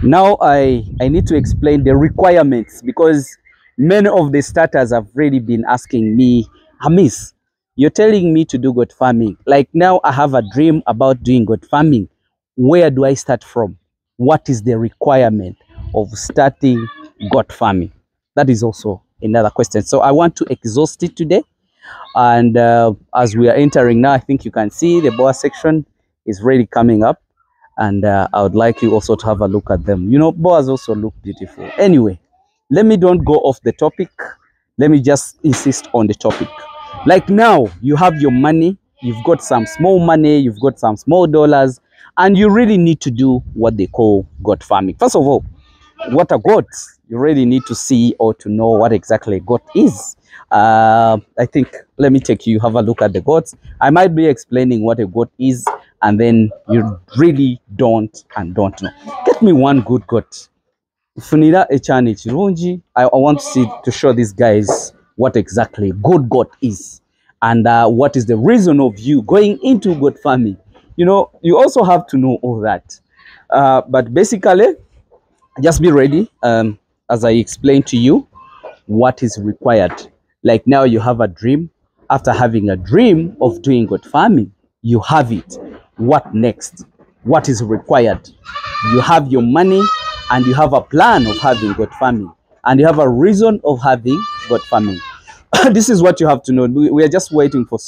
Now I need to explain the requirements, because many of the starters have really been asking me, Hamiisi, you're telling me to do goat farming. Like now I have a dream about doing goat farming. Where do I start from? What is the requirement of starting goat farming? That is also another question. So I want to exhaust it today. And as we are entering now, I think you can see the boa section is really coming up. And I would like you also to have a look at them. You know, boas also look beautiful. Anyway, let me don't go off the topic. Let me just insist on the topic. Like now, you have your money, you've got some small money, you've got some small dollars, and you really need to do what they call goat farming. First of all, what a goat? You really need to see or to know what exactly a goat is. I think, let me take you, have a look at the goats. I might be explaining what a goat is, and then you really don't know. Get me one good goat. Funira echani chirunji. I want to show these guys what exactly good goat is, and what is the reason of you going into goat farming. You know, you also have to know all that. But basically, just be ready as I explain to you what is required. Like now you have a dream. After having a dream of doing goat farming, you have it. What next? What is required? You have your money, and you have a plan of having goat farming, and you have a reason of having goat farming. This is what you have to know. We are just waiting for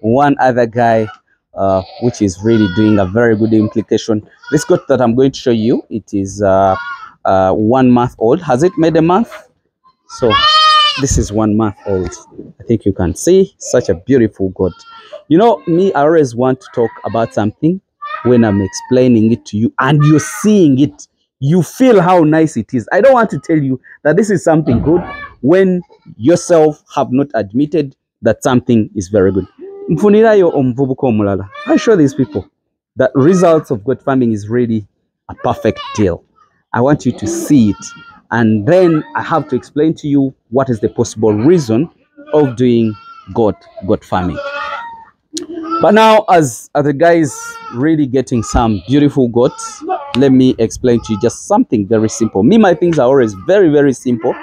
one other guy, which is really doing a very good implication. This goat that I'm going to show you, it is 1 month old. Has it made a month? So this is 1 month old. I think you can see such a beautiful goat. You know, me, I always want to talk about something when I'm explaining it to you and you're seeing it. You feel how nice it is. I don't want to tell you that this is something good when yourself have not admitted that something is very good. I show these people that results of goat farming is really a perfect deal. I want you to see it. And then I have to explain to you what is the possible reason of doing goat farming. But now, as the guys really getting some beautiful goats, let me explain to you just something very simple. Me, my things are always very, very simple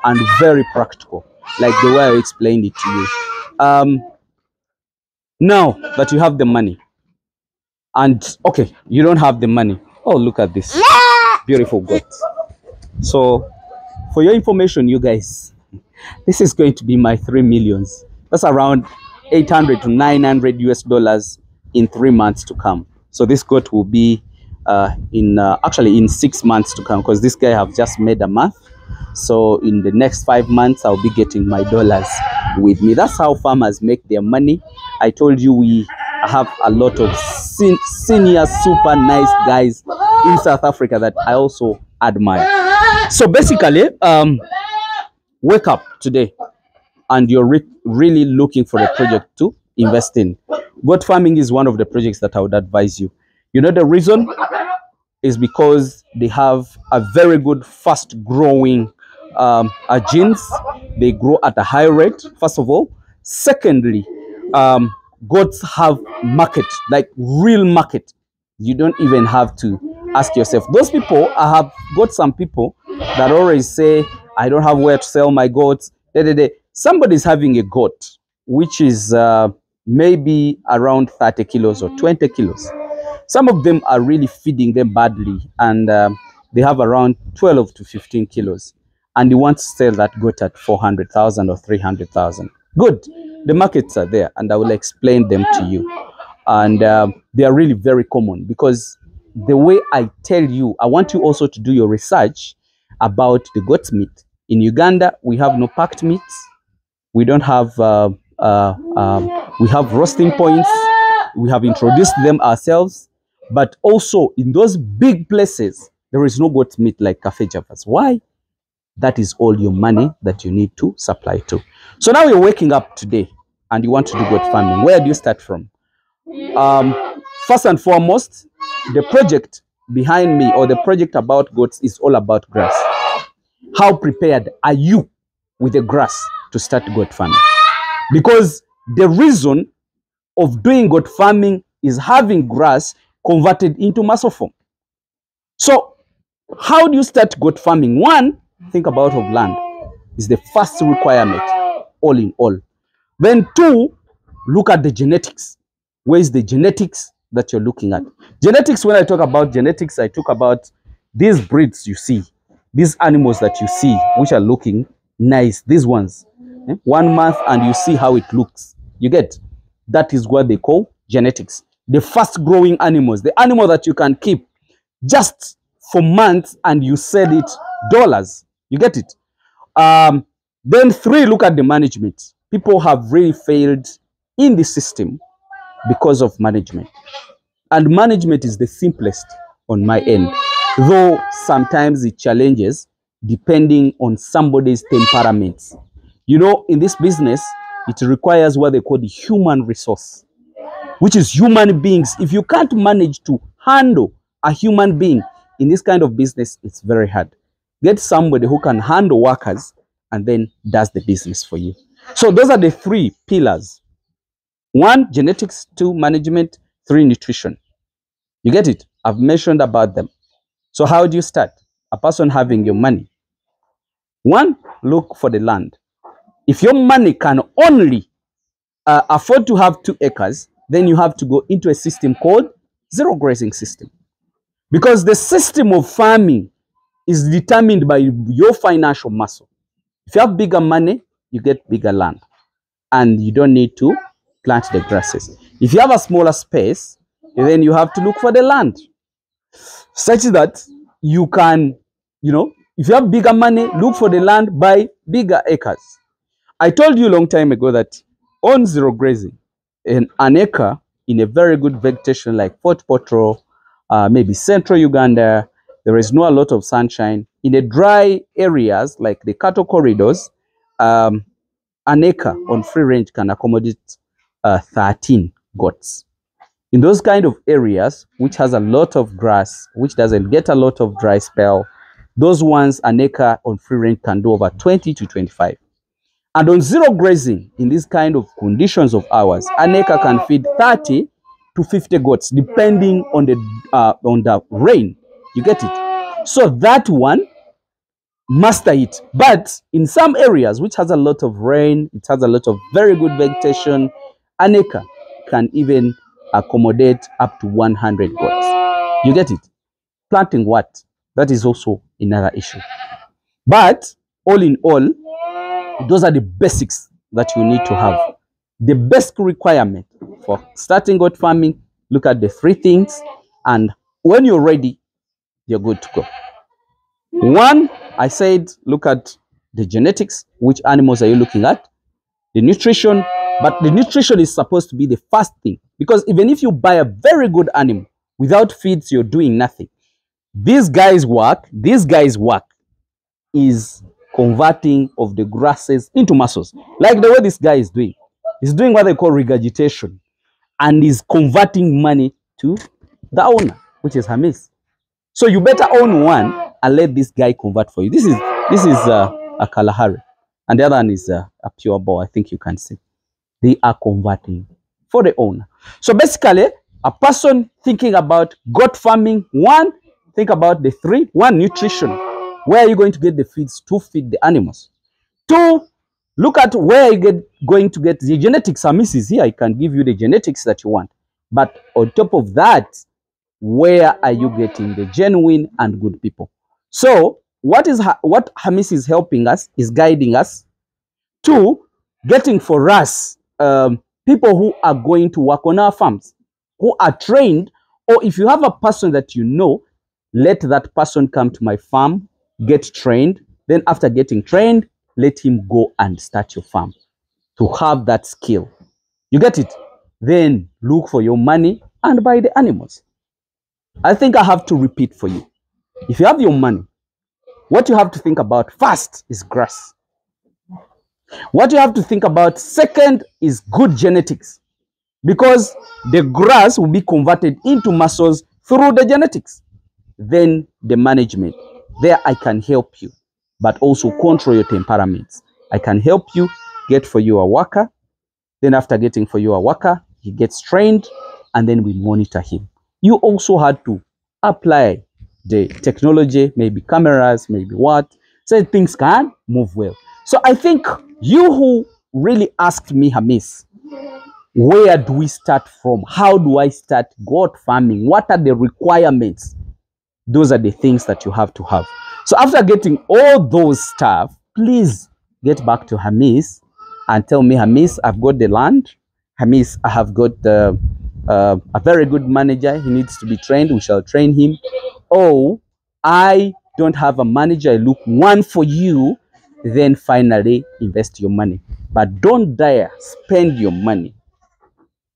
and very practical, like the way I explained it to you. Now that you have the money, and okay, you don't have the money. Oh, look at this beautiful goat. So, for your information, you guys, this is going to be my 3 millions. That's around 800 to 900 US dollars in 3 months to come. So this goat will be actually in 6 months to come, because this guy have just made a month. So in the next 5 months, I'll be getting my dollars with me. That's how farmers make their money. I told you we have a lot of senior super nice guys in South Africa that I also admire. So basically, wake up today and you're really looking for a project to invest in. Goat farming is one of the projects that I would advise you. You know, the reason is because they have a very good fast growing genes. They grow at a high rate, first of all. Secondly, goats have market, like real market. You don't even have to ask yourself. Those people, I have got some people that always say, I don't have where to sell my goats. Somebody's having a goat, which is maybe around 30 kilos or 20 kilos. Some of them are really feeding them badly, and they have around 12 to 15 kilos. And you want to sell that goat at 400,000 or 300,000. Good. The markets are there, and I will explain them to you. And they are really very common, because the way I tell you, I want you also to do your research about the goat meat. In Uganda, we have no packed meats. We don't have, we have roasting points. We have introduced them ourselves. But also in those big places, there is no goat meat like Cafe Javas. Why? That is all your money that you need to supply to. So now you're waking up today and you want to do goat farming. Where do you start from? First and foremost, the project behind me, or the project about goats, is all about grass. How prepared are you with the grass to start goat farming? Because the reason of doing goat farming is having grass converted into muscle form. So how do you start goat farming? One, think about of land is the first requirement, all in all. Then two, look at the genetics. Where is the genetics that you're looking at? Genetics, when I talk about genetics, I talk about these breeds you see, these animals that you see, which are looking nice, these ones. 1 month and you see how it looks. You get? That is what they call genetics. The fast growing animals, the animal that you can keep just for months and you sell it dollars. You get it? Then three, look at the management. People have really failed in the system because of management. And management is the simplest on my end, though sometimes it challenges depending on somebody's temperaments. You know, in this business, it requires what they call the human resource, which is human beings. If you can't manage to handle a human being in this kind of business, it's very hard. Get somebody who can handle workers and then does the business for you. So those are the three pillars. 1, genetics. 2, management. 3, nutrition. You get it? I've mentioned about them. So how do you start? A person having your money. 1, look for the land. If your money can only afford to have 2 acres, then you have to go into a system called zero grazing system. Because the system of farming is determined by your financial muscle. If you have bigger money, you get bigger land. And you don't need to plant the grasses. If you have a smaller space, then you have to look for the land. Such that you can, you know, if you have bigger money, look for the land, buy bigger acres. I told you a long time ago that on zero grazing, an acre in a very good vegetation like Fort Potro, maybe central Uganda, there is not a lot of sunshine. In the dry areas like the cattle corridors, an acre on free range can accommodate 13 goats. In those kind of areas, which has a lot of grass, which doesn't get a lot of dry spell, those ones, an acre on free range can do over 20 to 25. And on zero grazing, in this kind of conditions of ours, an acre can feed 30 to 50 goats, depending on the rain. You get it? So that one, master it. But in some areas, which has a lot of rain, it has a lot of very good vegetation, an acre can even accommodate up to 100 goats. You get it? Planting what? That is also another issue. But all in all, those are the basics that you need to have. The best requirement for starting goat farming, look at the 3 things, and when you're ready, you're good to go. 1, I said, look at the genetics. Which animals are you looking at? The nutrition, but the nutrition is supposed to be the first thing, because even if you buy a very good animal without feeds, you're doing nothing. These guys' work is converting of the grasses into muscles, like the way this guy is doing. He's doing what they call regurgitation, and is converting money to the owner, which is Hamiisi. So you better own one and let this guy convert for you. This is a Kalahari, and the other one is a pure ball. I think you can see. They are converting for the owner. So basically, a person thinking about goat farming, 1, think about the 3. 1, nutrition. Where are you going to get the feeds to feed the animals? 2, look at where you going to get the genetics. Hamiisi is here. I can give you the genetics that you want. But on top of that, where are you getting the genuine and good people? So what Hamiisi is helping us, is guiding us to getting for us people who are going to work on our farms, who are trained. Or if you have a person that you know, let that person come to my farm, get trained. Then after getting trained, let him go and start your farm to have that skill. You get it? Then look for your money and buy the animals. I think I have to repeat for you. If you have your money, what you have to think about first is grass. What you have to think about second is good genetics, because the grass will be converted into muscles through the genetics. Then the management. There I can help you, but also control your temperaments. I can help you get for you a worker. Then after getting for you a worker, he gets trained, and then we monitor him. You also had to apply the technology, maybe cameras, maybe what, so things can move well. So I think you who really asked me, Hamiisi, where do we start from? How do I start goat farming? What are the requirements? Those are the things that you have to have. So after getting all those stuff, please get back to Hamiisi and tell me, Hamiisi, I've got the land. Hamiisi, I have got a very good manager. He needs to be trained. We shall train him. Oh, I don't have a manager. I look one for you. Then finally invest your money. But don't dare spend your money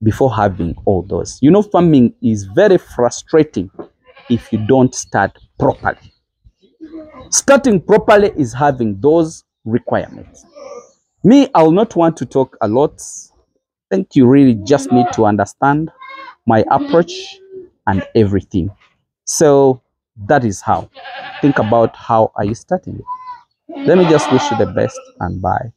before having all those. You know, farming is very frustrating if you don't start properly. Starting properly is having those requirements. Me, I'll not want to talk a lot. I think you really just need to understand my approach and everything. So that is how. Think about how are you starting it. Let me just wish you the best and bye.